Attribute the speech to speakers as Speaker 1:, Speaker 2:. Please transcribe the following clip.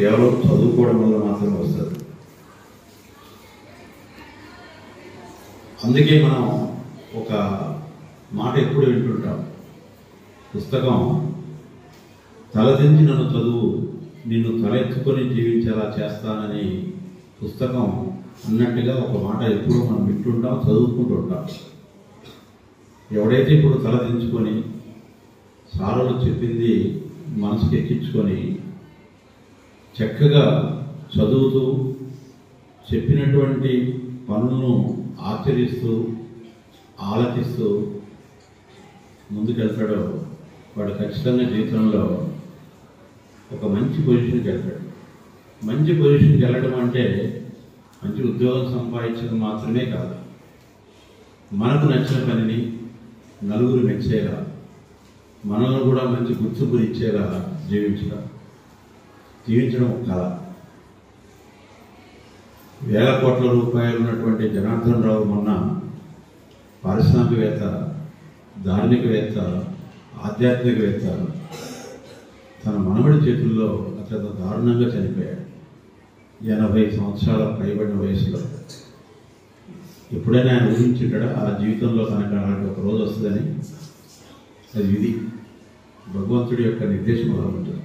Speaker 1: కేవలం చదువుకోవడం వల్ల మాత్రమే వస్తుంది. అందుకే మనం ఒక మాట ఎప్పుడు వింటుంటాం, పుస్తకం తలదించి నన్ను చదువు, నిన్ను తలెత్తుకొని జీవించేలా చేస్తానని పుస్తకం అన్నట్టుగా ఒక మాట ఎప్పుడు మనం వింటుంటాం, చదువుకుంటూ ఉంటాం. ఎవడైతే ఇప్పుడు తలదించుకొని సారులు చెప్పింది మనసుకి ఎక్కించుకొని చక్కగా చదువుతూ చెప్పినటువంటి పనులను ఆచరిస్తూ ఆలకిస్తూ ముందుకెళ్తాడో వాడు ఖచ్చితంగా జీవితంలో ఒక మంచి పొజిషన్కి వెళ్తాడు. మంచి పొజిషన్కి వెళ్ళడం అంటే మంచి ఉద్యోగం సంపాదించడం మాత్రమే కాదు, మనకు నచ్చిన పనిని నలుగురు మెచ్చేలా, మనల్ని కూడా మంచి గుర్తింపునిచ్చేలా జీవించడం కళ. వేల కోట్ల రూపాయలు ఉన్నటువంటి జనార్దన్ రావు మొన్న పారిశ్రామికవేత్త, ధార్మికవేత్త, ఆధ్యాత్మికవేత్త తన మనవడి చేతుల్లో అత్యంత దారుణంగా చనిపోయాడు. 80 సంవత్సరాల పైబడిన వయసులో. ఎప్పుడైనా ఆయన ఊహించుంటాడా ఆ జీవితంలో తనకు అలాంటి ఒక రోజు వస్తుందని? అది విధి, భగవంతుడి యొక్క నిర్దేశం అలా ఉంటుంది.